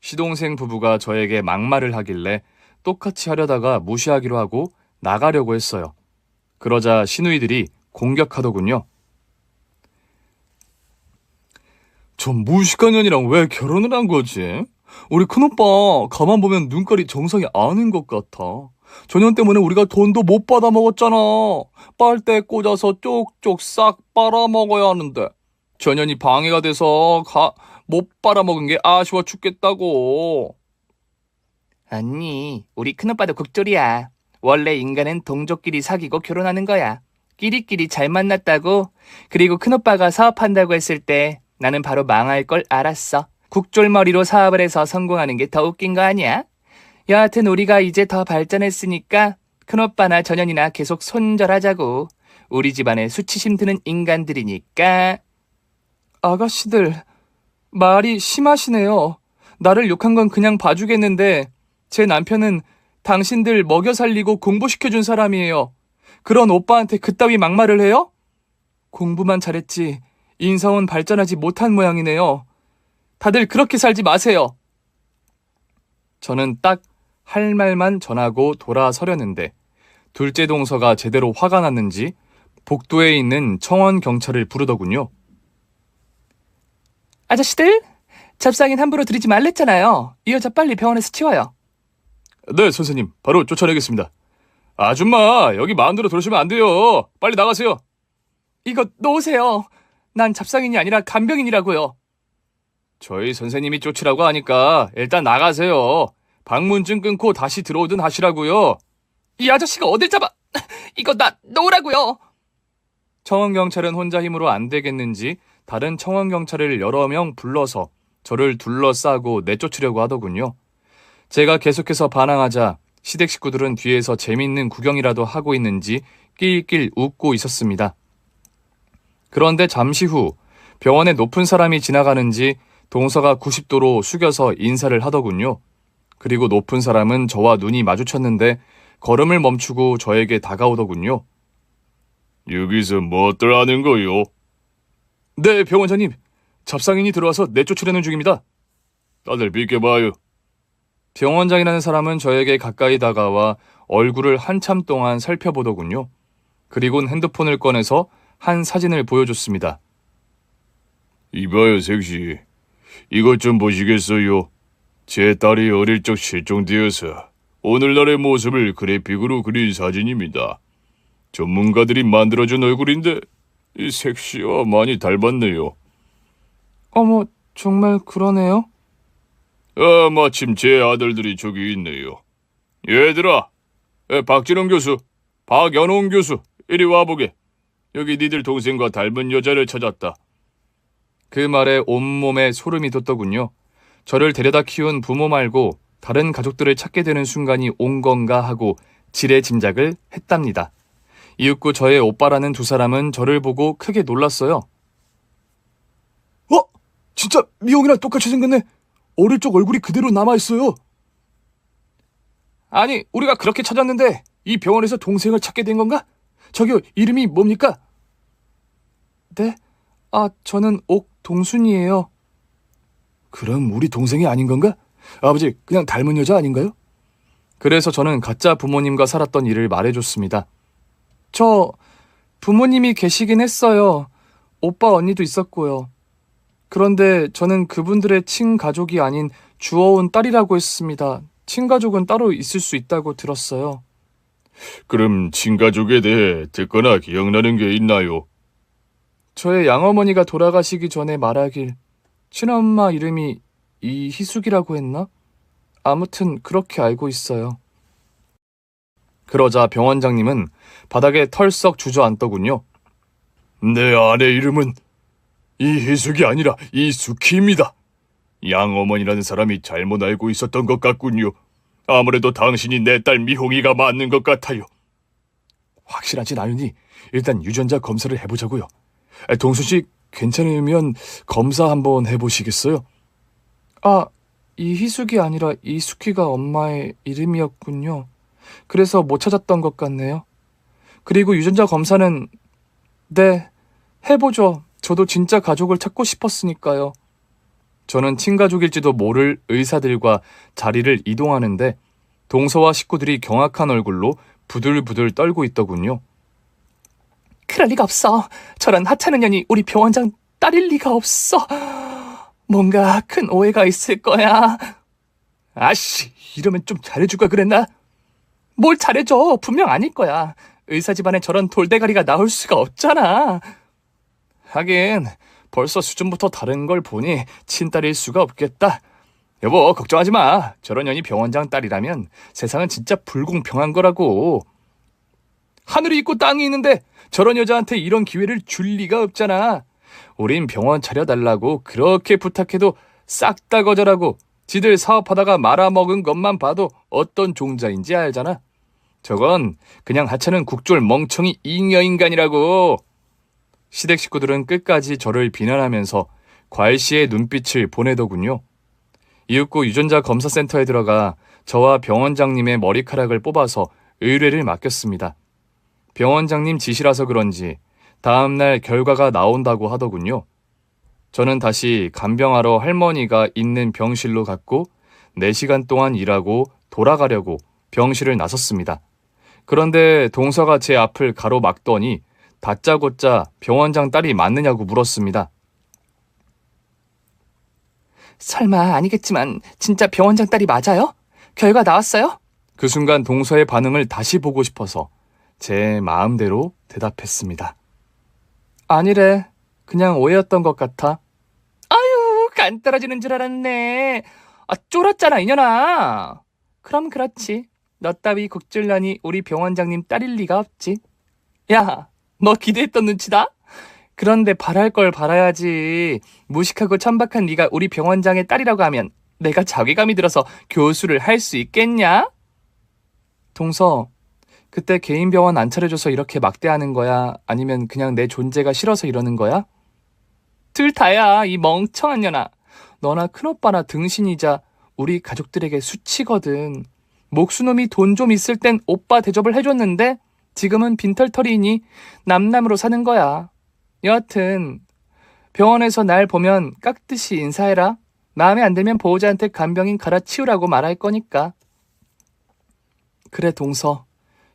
시동생 부부가 저에게 막말을 하길래 똑같이 하려다가 무시하기로 하고 나가려고 했어요. 그러자 시누이들이 공격하더군요. 저 무식한 년이랑 왜 결혼을 한 거지? 우리 큰오빠 가만 보면 눈깔이 정상이 아닌 것 같아. 전현 때문에 우리가 돈도 못 받아 먹었잖아. 빨대 꽂아서 쪽쪽 싹 빨아먹어야 하는데 전현이 방해가 돼서 못 빨아먹은 게 아쉬워 죽겠다고. 언니, 우리 큰오빠도 국졸이야. 원래 인간은 동족끼리 사귀고 결혼하는 거야. 끼리끼리 잘 만났다고. 그리고 큰오빠가 사업한다고 했을 때 나는 바로 망할 걸 알았어. 국졸머리로 사업을 해서 성공하는 게 더 웃긴 거 아니야? 여하튼 우리가 이제 더 발전했으니까 큰오빠나 전현이나 계속 손절하자고. 우리 집안에 수치심 드는 인간들이니까. 아가씨들, 말이 심하시네요. 나를 욕한 건 그냥 봐주겠는데 제 남편은 당신들 먹여 살리고 공부시켜준 사람이에요. 그런 오빠한테 그따위 막말을 해요? 공부만 잘했지 인성은 발전하지 못한 모양이네요. 다들 그렇게 살지 마세요. 저는 딱 할 말만 전하고 돌아서려는데 둘째 동서가 제대로 화가 났는지 복도에 있는 청원경찰을 부르더군요. 아저씨들, 잡상인 함부로 들이지 말랬잖아요. 이 여자 빨리 병원에서 치워요. 네, 선생님. 바로 쫓아내겠습니다. 아줌마, 여기 마음대로 들어오시면 안 돼요. 빨리 나가세요. 이거 놓으세요. 난 잡상인이 아니라 간병인이라고요. 저희 선생님이 쫓으라고 하니까 일단 나가세요. 방문증 끊고 다시 들어오든 하시라고요. 이 아저씨가 어딜 잡아. 이거 나 놓으라고요. 청원경찰은 혼자 힘으로 안 되겠는지 다른 청원경찰을 여러 명 불러서 저를 둘러싸고 내쫓으려고 하더군요. 제가 계속해서 반항하자 시댁 식구들은 뒤에서 재밌는 구경이라도 하고 있는지 낄낄 웃고 있었습니다. 그런데 잠시 후 병원에 높은 사람이 지나가는지 동서가 90도로 숙여서 인사를 하더군요. 그리고 높은 사람은 저와 눈이 마주쳤는데 걸음을 멈추고 저에게 다가오더군요. 여기서 뭐들 하는 거요? 네, 병원장님. 잡상인이 들어와서 내쫓으려는 중입니다. 다들 비켜봐요. 병원장이라는 사람은 저에게 가까이 다가와 얼굴을 한참 동안 살펴보더군요. 그리고는 핸드폰을 꺼내서 한 사진을 보여줬습니다. 이봐요, 색시. 이것 좀 보시겠어요? 제 딸이 어릴 적 실종되어서 오늘날의 모습을 그래픽으로 그린 사진입니다. 전문가들이 만들어준 얼굴인데 이 색시와 많이 닮았네요. 어머, 정말 그러네요? 아, 마침 제 아들들이 저기 있네요. 얘들아, 박진원 교수, 박연홍 교수, 이리 와보게. 여기 니들 동생과 닮은 여자를 찾았다. 그 말에 온몸에 소름이 돋더군요. 저를 데려다 키운 부모 말고 다른 가족들을 찾게 되는 순간이 온 건가 하고 지레짐작을 했답니다. 이윽고 저의 오빠라는 두 사람은 저를 보고 크게 놀랐어요. 진짜 미용이랑 똑같이 생겼네. 어릴 적 얼굴이 그대로 남아있어요. 아니, 우리가 그렇게 찾았는데 이 병원에서 동생을 찾게 된 건가? 저기요, 이름이 뭡니까? 네? 저는 옥동순이에요. 그럼 우리 동생이 아닌 건가? 아버지, 그냥 닮은 여자 아닌가요? 그래서 저는 가짜 부모님과 살았던 일을 말해줬습니다. 저 부모님이 계시긴 했어요. 오빠 언니도 있었고요. 그런데 저는 그분들의 친가족이 아닌 주워온 딸이라고 했습니다. 친가족은 따로 있을 수 있다고 들었어요. 그럼 친가족에 대해 듣거나 기억나는 게 있나요? 저의 양어머니가 돌아가시기 전에 말하길 친엄마 이름이 이희숙이라고 했나? 아무튼 그렇게 알고 있어요. 그러자 병원장님은 바닥에 털썩 주저앉더군요. 내 아내 이름은 이희숙이 아니라 이숙희입니다. 양어머니라는 사람이 잘못 알고 있었던 것 같군요. 아무래도 당신이 내 딸 미홍이가 맞는 것 같아요. 확실하진 않으니 일단 유전자 검사를 해보자고요. 동순씨 괜찮으면 검사 한번 해보시겠어요? 이희숙이 아니라 이숙희가 엄마의 이름이었군요. 그래서 못 찾았던 것 같네요. 그리고 유전자 검사는 네, 해보죠. 저도 진짜 가족을 찾고 싶었으니까요. 저는 친가족일지도 모를 의사들과 자리를 이동하는데 동서와 식구들이 경악한 얼굴로 부들부들 떨고 있더군요. 그럴 리가 없어. 저런 하찮은 년이 우리 병원장 딸일 리가 없어. 뭔가 큰 오해가 있을 거야. 아씨, 이러면 좀 잘해줄까 그랬나? 뭘 잘해줘. 분명 아닐 거야. 의사 집안에 저런 돌대가리가 나올 수가 없잖아. 하긴 벌써 수준부터 다른 걸 보니 친딸일 수가 없겠다. 여보, 걱정하지 마. 저런 년이 병원장 딸이라면 세상은 진짜 불공평한 거라고. 하늘이 있고 땅이 있는데 저런 여자한테 이런 기회를 줄 리가 없잖아. 우린 병원 차려달라고 그렇게 부탁해도 싹 다 거절하고 지들 사업하다가 말아먹은 것만 봐도 어떤 종자인지 알잖아. 저건 그냥 하찮은 국졸 멍청이 잉여인간이라고. 시댁 식구들은 끝까지 저를 비난하면서 괄시의 눈빛을 보내더군요. 이윽고 유전자 검사센터에 들어가 저와 병원장님의 머리카락을 뽑아서 의뢰를 맡겼습니다. 병원장님 지시라서 그런지 다음날 결과가 나온다고 하더군요. 저는 다시 간병하러 할머니가 있는 병실로 갔고 4시간 동안 일하고 돌아가려고 병실을 나섰습니다. 그런데 동서가 제 앞을 가로막더니 다짜고짜 병원장 딸이 맞느냐고 물었습니다. 설마 아니겠지만 진짜 병원장 딸이 맞아요? 결과 나왔어요? 그 순간 동서의 반응을 다시 보고 싶어서 제 마음대로 대답했습니다. 아니래. 그냥 오해였던 것 같아. 아유, 간 떨어지는 줄 알았네. 쫄았잖아, 이년아. 그럼 그렇지. 너 따위 국질년이 우리 병원장님 딸일 리가 없지. 야, 너 기대했던 눈치다? 그런데 바랄 걸 바라야지. 무식하고 천박한 네가 우리 병원장의 딸이라고 하면 내가 자괴감이 들어서 교수를 할 수 있겠냐? 동서, 그때 개인 병원 안 차려줘서 이렇게 막대하는 거야? 아니면 그냥 내 존재가 싫어서 이러는 거야? 둘 다야, 이 멍청한 년아. 너나 큰오빠나 등신이자 우리 가족들에게 수치거든. 목수놈이 돈 좀 있을 땐 오빠 대접을 해줬는데 지금은 빈털터리이니 남남으로 사는 거야. 여하튼 병원에서 날 보면 깍듯이 인사해라. 마음에 안 들면 보호자한테 간병인 갈아치우라고 말할 거니까. 그래, 동서.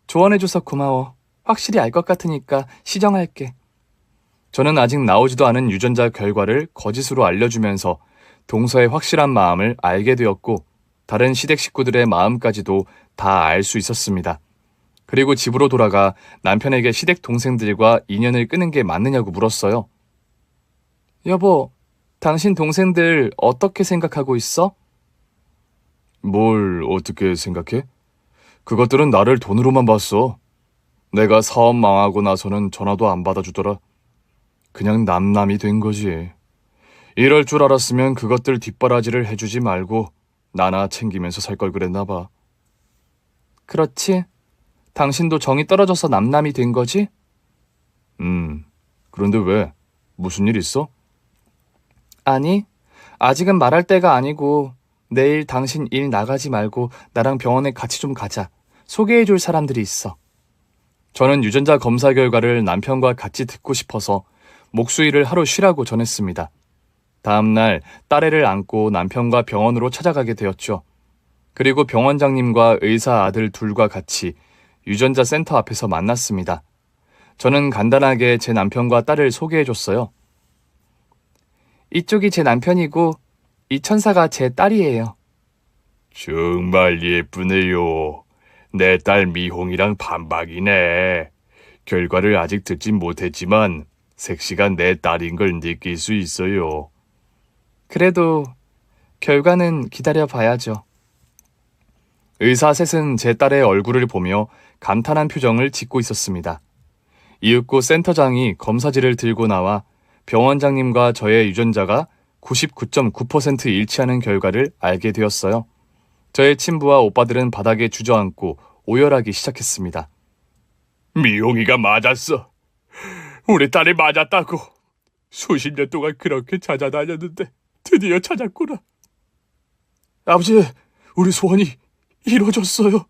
조언해줘서 고마워. 확실히 알 것 같으니까 시정할게. 저는 아직 나오지도 않은 유전자 결과를 거짓으로 알려주면서 동서의 확실한 마음을 알게 되었고 다른 시댁 식구들의 마음까지도 다 알 수 있었습니다. 그리고 집으로 돌아가 남편에게 시댁 동생들과 인연을 끄는 게 맞느냐고 물었어요. 여보, 당신 동생들 어떻게 생각하고 있어? 뭘 어떻게 생각해? 그것들은 나를 돈으로만 봤어. 내가 사업 망하고 나서는 전화도 안 받아주더라. 그냥 남남이 된 거지. 이럴 줄 알았으면 그것들 뒷바라지를 해주지 말고 나나 챙기면서 살 걸 그랬나 봐. 그렇지. 당신도 정이 떨어져서 남남이 된 거지? 그런데 왜? 무슨 일 있어? 아니, 아직은 말할 때가 아니고 내일 당신 일 나가지 말고 나랑 병원에 같이 좀 가자. 소개해줄 사람들이 있어. 저는 유전자 검사 결과를 남편과 같이 듣고 싶어서 목수일을 하루 쉬라고 전했습니다. 다음날 딸애를 안고 남편과 병원으로 찾아가게 되었죠. 그리고 병원장님과 의사 아들 둘과 같이 유전자 센터 앞에서 만났습니다. 저는 간단하게 제 남편과 딸을 소개해줬어요. 이쪽이 제 남편이고 이 천사가 제 딸이에요. 정말 예쁘네요. 내 딸 미홍이랑 반박이네. 결과를 아직 듣진 못했지만 색시가 내 딸인 걸 느낄 수 있어요. 그래도 결과는 기다려봐야죠. 의사 셋은 제 딸의 얼굴을 보며 감탄한 표정을 짓고 있었습니다. 이윽고 센터장이 검사지를 들고 나와 병원장님과 저의 유전자가 99.9% 일치하는 결과를 알게 되었어요. 저의 친부와 오빠들은 바닥에 주저앉고 오열하기 시작했습니다. 미홍이가 맞았어. 우리 딸이 맞았다고. 수십 년 동안 그렇게 찾아다녔는데 드디어 찾았구나. 아버지, 우리 소원이 이루어졌어요.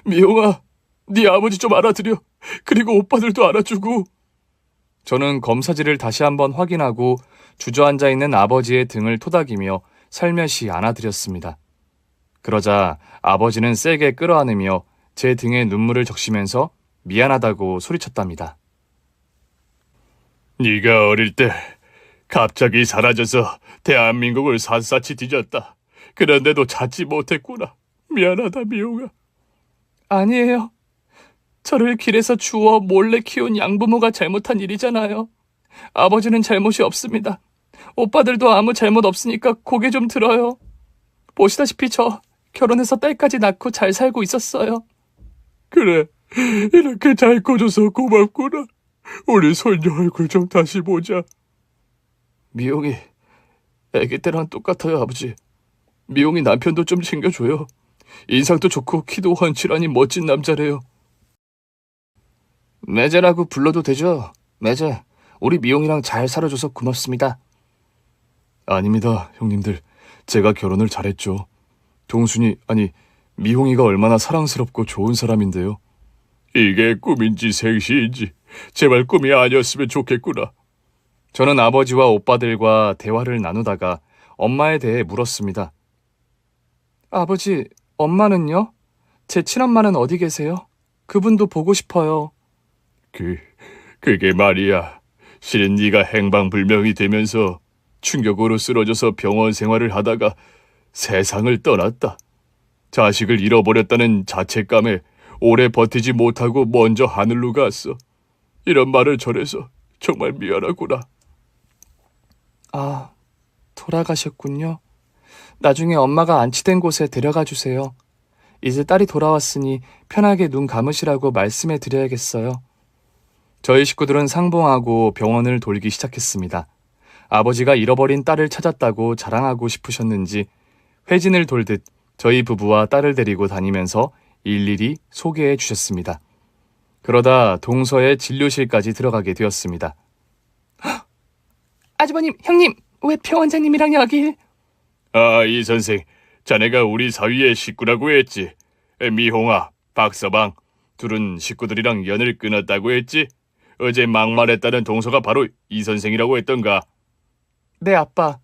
미용아, 네 아버지 좀 알아들여. 그리고 오빠들도 알아주고. 저는 검사지를 다시 한번 확인하고 주저앉아 있는 아버지의 등을 토닥이며 살며시 안아드렸습니다. 그러자 아버지는 세게 끌어안으며 제 등에 눈물을 적시면서 미안하다고 소리쳤답니다. 네가 어릴 때 갑자기 사라져서 대한민국을 샅샅이 뒤졌다. 그런데도 찾지 못했구나. 미안하다, 미용아. 아니에요. 저를 길에서 주워 몰래 키운 양부모가 잘못한 일이잖아요. 아버지는 잘못이 없습니다. 오빠들도 아무 잘못 없으니까 고개 좀 들어요. 보시다시피 저 결혼해서 딸까지 낳고 잘 살고 있었어요. 그래, 이렇게 잘 커줘서 고맙구나. 우리 손녀 얼굴 좀 다시 보자. 미용이 애기 때랑 똑같아요, 아버지. 미용이 남편도 좀 챙겨줘요. 인상도 좋고 키도 훤칠하니 멋진 남자래요. 매제라고 불러도 되죠? 매제, 우리 미용이랑 잘 살아줘서 고맙습니다. 아닙니다, 형님들. 제가 결혼을 잘했죠. 미홍이가 얼마나 사랑스럽고 좋은 사람인데요. 이게 꿈인지 생시인지 제발 꿈이 아니었으면 좋겠구나. 저는 아버지와 오빠들과 대화를 나누다가 엄마에 대해 물었습니다. 아버지, 엄마는요? 제 친엄마는 어디 계세요? 그분도 보고 싶어요. 그게 말이야. 실은 네가 행방불명이 되면서 충격으로 쓰러져서 병원 생활을 하다가 세상을 떠났다. 자식을 잃어버렸다는 자책감에 오래 버티지 못하고 먼저 하늘로 갔어. 이런 말을 전해서 정말 미안하구나. 아, 돌아가셨군요. 나중에 엄마가 안치된 곳에 데려가 주세요. 이제 딸이 돌아왔으니 편하게 눈 감으시라고 말씀해 드려야겠어요. 저희 식구들은 상봉하고 병원을 돌기 시작했습니다. 아버지가 잃어버린 딸을 찾았다고 자랑하고 싶으셨는지 회진을 돌듯 저희 부부와 딸을 데리고 다니면서 일일이 소개해 주셨습니다. 그러다 동서의 진료실까지 들어가게 되었습니다. 아주버님, 형님, 왜 병원장님이랑 여길? 아, 이 선생, 자네가 우리 사위의 식구라고 했지. 미홍아, 박서방, 둘은 식구들이랑 연을 끊었다고 했지. 어제 막말했다는 동서가 바로 이 선생이라고 했던가. 네, 아빠.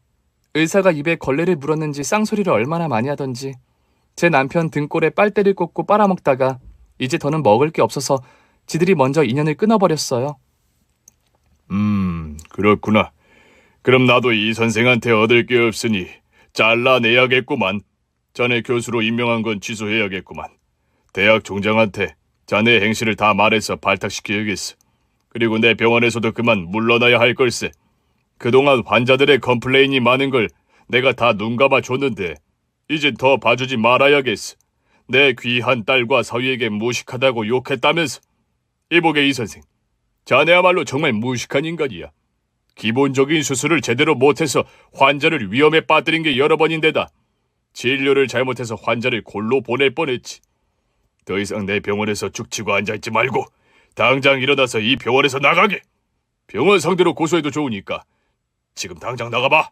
의사가 입에 걸레를 물었는지 쌍소리를 얼마나 많이 하던지. 제 남편 등골에 빨대를 꽂고 빨아먹다가 이제 더는 먹을 게 없어서 지들이 먼저 인연을 끊어버렸어요. 그렇구나. 그럼 나도 이 선생한테 얻을 게 없으니 잘라내야겠구만. 자네 교수로 임명한 건 취소해야겠구만. 대학 총장한테 자네 행실을 다 말해서 발탁시켜야겠어. 그리고 내 병원에서도 그만 물러나야 할 걸세. 그동안 환자들의 컴플레인이 많은 걸 내가 다 눈감아 줬는데 이젠 더 봐주지 말아야겠어. 내 귀한 딸과 사위에게 무식하다고 욕했다면서. 이보게 이 선생, 자네야말로 정말 무식한 인간이야. 기본적인 수술을 제대로 못해서 환자를 위험에 빠뜨린 게 여러 번인데다 진료를 잘못해서 환자를 골로 보낼 뻔했지. 더 이상 내 병원에서 죽치고 앉아있지 말고 당장 일어나서 이 병원에서 나가게. 병원 상대로 고소해도 좋으니까 지금 당장 나가봐.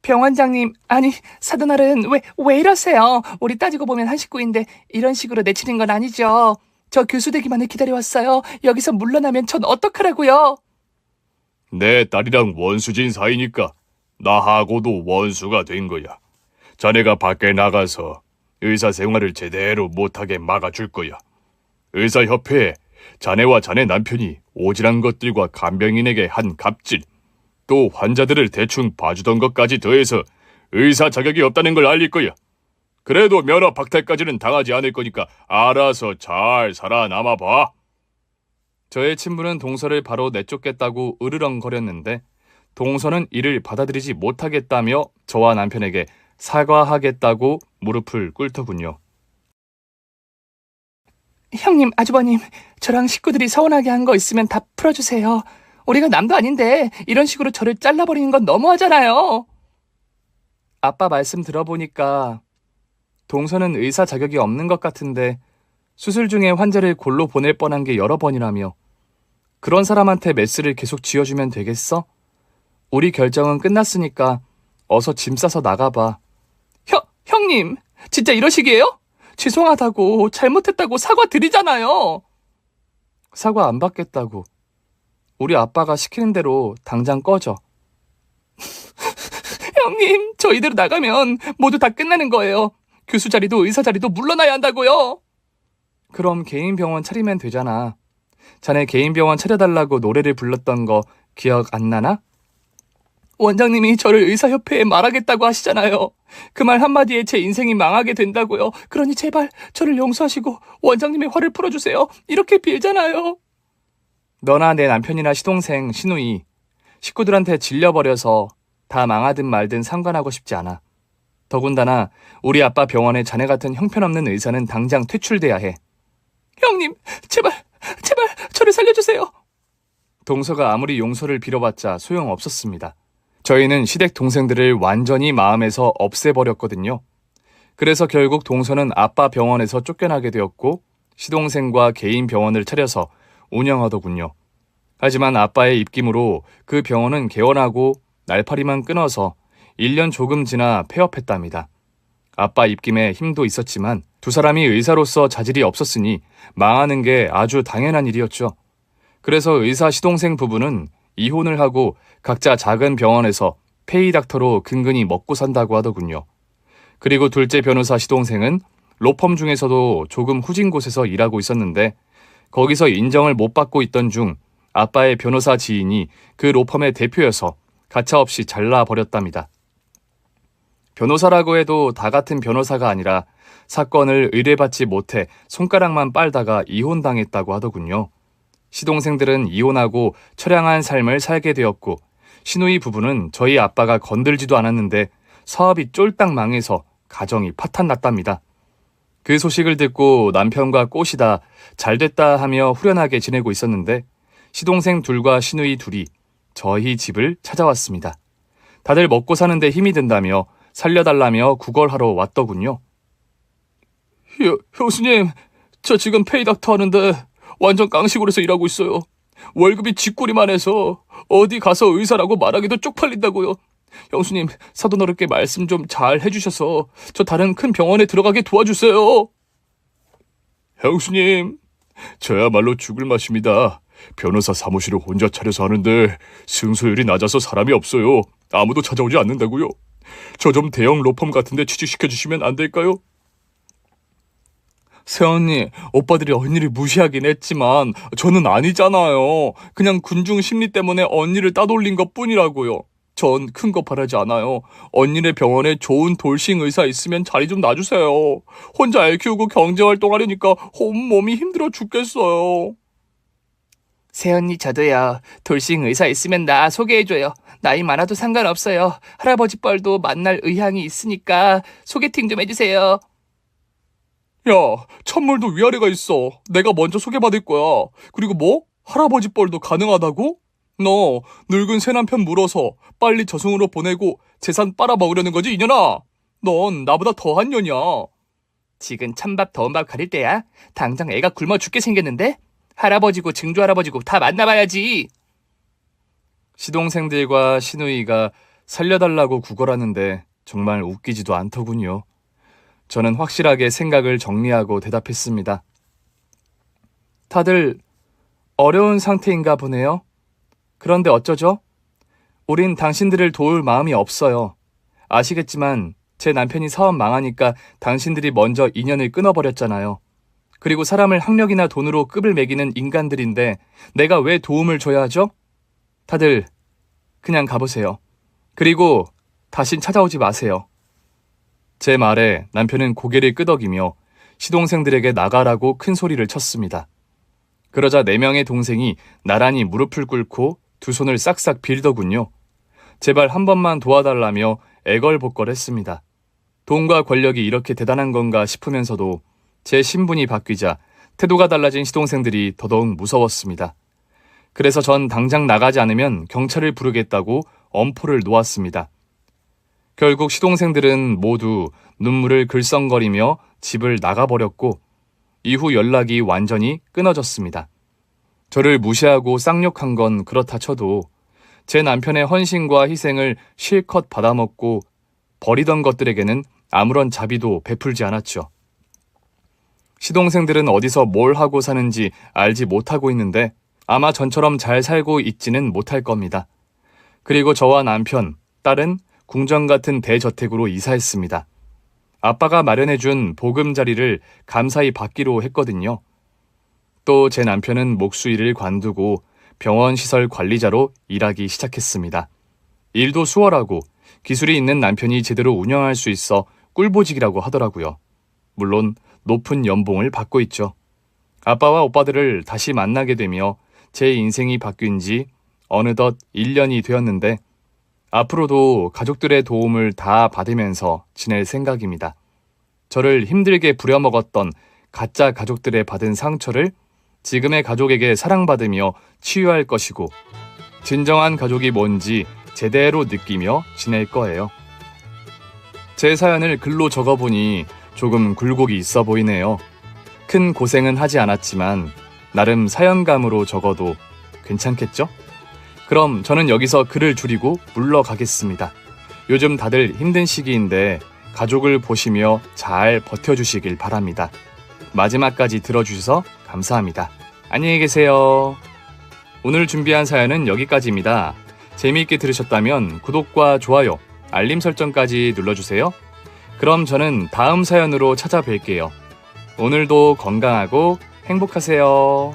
병원장님, 아니, 사돈어른, 왜 이러세요? 우리 따지고 보면 한 식구인데 이런 식으로 내치는 건 아니죠. 저 교수 되기만을 기다려왔어요. 여기서 물러나면 전 어떡하라고요? 내 딸이랑 원수진 사이니까 나하고도 원수가 된 거야. 자네가 밖에 나가서 의사 생활을 제대로 못하게 막아줄 거야. 의사협회에 자네와 자네 남편이 오지랖 것들과 간병인에게 한 갑질, 또 환자들을 대충 봐주던 것까지 더해서 의사 자격이 없다는 걸 알릴 거야. 그래도 면허 박탈까지는 당하지 않을 거니까 알아서 잘 살아남아 봐. 저의 친부는 동서를 바로 내쫓겠다고 으르렁거렸는데 동서는 이를 받아들이지 못하겠다며 저와 남편에게 사과하겠다고 무릎을 꿇더군요. 형님, 아주버님, 저랑 식구들이 서운하게 한 거 있으면 다 풀어주세요. 우리가 남도 아닌데 이런 식으로 저를 잘라버리는 건 너무하잖아요. 아빠 말씀 들어보니까 동서는 의사 자격이 없는 것 같은데 수술 중에 환자를 골로 보낼 뻔한 게 여러 번이라며 그런 사람한테 메스를 계속 쥐어주면 되겠어? 우리 결정은 끝났으니까 어서 짐 싸서 나가봐. 형님, 진짜 이러시기에요? 죄송하다고, 잘못했다고 사과 드리잖아요. 사과 안 받겠다고. 우리 아빠가 시키는 대로 당장 꺼져. 형님, 저 이대로 나가면 모두 다 끝나는 거예요. 교수 자리도 의사 자리도 물러나야 한다고요. 그럼 개인 병원 차리면 되잖아. 자네 개인 병원 차려달라고 노래를 불렀던 거 기억 안 나나? 원장님이 저를 의사협회에 말하겠다고 하시잖아요. 그 말 한마디에 제 인생이 망하게 된다고요. 그러니 제발 저를 용서하시고 원장님의 화를 풀어주세요. 이렇게 빌잖아요. 너나 내 남편이나 시동생, 시누이, 식구들한테 질려버려서 다 망하든 말든 상관하고 싶지 않아. 더군다나 우리 아빠 병원에 자네 같은 형편없는 의사는 당장 퇴출돼야 해. 형님, 제발 저를 살려주세요. 동서가 아무리 용서를 빌어봤자 소용없었습니다. 저희는 시댁 동생들을 완전히 마음에서 없애버렸거든요. 그래서 결국 동서는 아빠 병원에서 쫓겨나게 되었고 시동생과 개인 병원을 차려서 운영하더군요. 하지만 아빠의 입김으로 그 병원은 개원하고 날파리만 끊어서 1년 조금 지나 폐업했답니다. 아빠 입김에 힘도 있었지만 두 사람이 의사로서 자질이 없었으니 망하는 게 아주 당연한 일이었죠. 그래서 의사 시동생 부부는 이혼을 하고 각자 작은 병원에서 페이닥터로 근근히 먹고 산다고 하더군요. 그리고 둘째 변호사 시동생은 로펌 중에서도 조금 후진 곳에서 일하고 있었는데 거기서 인정을 못 받고 있던 중 아빠의 변호사 지인이 그 로펌의 대표여서 가차없이 잘라버렸답니다. 변호사라고 해도 다 같은 변호사가 아니라 사건을 의뢰받지 못해 손가락만 빨다가 이혼당했다고 하더군요. 시동생들은 이혼하고 처량한 삶을 살게 되었고 시누이 부부는 저희 아빠가 건들지도 않았는데 사업이 쫄딱 망해서 가정이 파탄났답니다. 그 소식을 듣고 남편과 꼬시다 잘됐다 하며 후련하게 지내고 있었는데 시동생 둘과 시누이 둘이 저희 집을 찾아왔습니다. 다들 먹고 사는데 힘이 든다며 살려달라며 구걸하러 왔더군요. 형수님, 저 지금 페이닥터 하는데 완전 깡시골에서 일하고 있어요. 월급이 쥐꼬리만 해서 어디 가서 의사라고 말하기도 쪽팔린다고요. 형수님, 사돈 어렵게 말씀 좀 잘 해주셔서 저 다른 큰 병원에 들어가게 도와주세요. 형수님, 저야말로 죽을 맛입니다. 변호사 사무실을 혼자 차려서 하는데 승소율이 낮아서 사람이 없어요. 아무도 찾아오지 않는다고요. 저 좀 대형 로펌 같은 데 취직시켜주시면 안 될까요? 새언니, 오빠들이 언니를 무시하긴 했지만 저는 아니잖아요. 그냥 군중 심리 때문에 언니를 따돌린 것뿐이라고요. 전 큰 거 바라지 않아요. 언니네 병원에 좋은 돌싱 의사 있으면 자리 좀 놔주세요. 혼자 애 키우고 경제활동하려니까 온몸이 힘들어 죽겠어요. 새언니, 저도요. 돌싱 의사 있으면 나 소개해줘요. 나이 많아도 상관없어요. 할아버지 뻘도 만날 의향이 있으니까 소개팅 좀 해주세요. 야, 천물도 위아래가 있어. 내가 먼저 소개받을 거야. 그리고 뭐? 할아버지 뻘도 가능하다고? 너 늙은 새남편 물어서 빨리 저승으로 보내고 재산 빨아먹으려는 거지, 이년아? 넌 나보다 더한 년이야. 지금 찬밥 더운 밥 가릴 때야? 당장 애가 굶어 죽게 생겼는데? 할아버지고 증조할아버지고 다 만나봐야지. 시동생들과 시누이가 살려달라고 구걸하는데 정말 웃기지도 않더군요. 저는 확실하게 생각을 정리하고 대답했습니다. 다들 어려운 상태인가 보네요. 그런데 어쩌죠? 우린 당신들을 도울 마음이 없어요. 아시겠지만 제 남편이 사업 망하니까 당신들이 먼저 인연을 끊어버렸잖아요. 그리고 사람을 학력이나 돈으로 급을 매기는 인간들인데 내가 왜 도움을 줘야 하죠? 다들 그냥 가보세요. 그리고 다신 찾아오지 마세요. 제 말에 남편은 고개를 끄덕이며 시동생들에게 나가라고 큰 소리를 쳤습니다. 그러자 4명의 동생이 나란히 무릎을 꿇고 두 손을 싹싹 빌더군요. 제발 한 번만 도와달라며 애걸복걸했습니다. 돈과 권력이 이렇게 대단한 건가 싶으면서도 제 신분이 바뀌자 태도가 달라진 시동생들이 더더욱 무서웠습니다. 그래서 전 당장 나가지 않으면 경찰을 부르겠다고 엄포를 놓았습니다. 결국 시동생들은 모두 눈물을 글썽거리며 집을 나가버렸고 이후 연락이 완전히 끊어졌습니다. 저를 무시하고 쌍욕한 건 그렇다 쳐도 제 남편의 헌신과 희생을 실컷 받아먹고 버리던 것들에게는 아무런 자비도 베풀지 않았죠. 시동생들은 어디서 뭘 하고 사는지 알지 못하고 있는데 아마 전처럼 잘 살고 있지는 못할 겁니다. 그리고 저와 남편, 딸은 궁전 같은 대저택으로 이사했습니다. 아빠가 마련해준 보금자리를 감사히 받기로 했거든요. 또 제 남편은 목수일을 관두고 병원 시설 관리자로 일하기 시작했습니다. 일도 수월하고 기술이 있는 남편이 제대로 운영할 수 있어 꿀보직이라고 하더라고요. 물론 높은 연봉을 받고 있죠. 아빠와 오빠들을 다시 만나게 되며 제 인생이 바뀐 지 어느덧 1년이 되었는데 앞으로도 가족들의 도움을 다 받으면서 지낼 생각입니다. 저를 힘들게 부려먹었던 가짜 가족들의 받은 상처를 지금의 가족에게 사랑받으며 치유할 것이고 진정한 가족이 뭔지 제대로 느끼며 지낼 거예요. 제 사연을 글로 적어보니 조금 굴곡이 있어 보이네요. 큰 고생은 하지 않았지만 나름 사연감으로 적어도 괜찮겠죠? 그럼 저는 여기서 글을 줄이고 물러가겠습니다. 요즘 다들 힘든 시기인데 가족을 보시며 잘 버텨주시길 바랍니다. 마지막까지 들어주셔서 감사합니다. 안녕히 계세요. 오늘 준비한 사연은 여기까지입니다. 재미있게 들으셨다면 구독과 좋아요, 알림 설정까지 눌러주세요. 그럼 저는 다음 사연으로 찾아뵐게요. 오늘도 건강하고 행복하세요.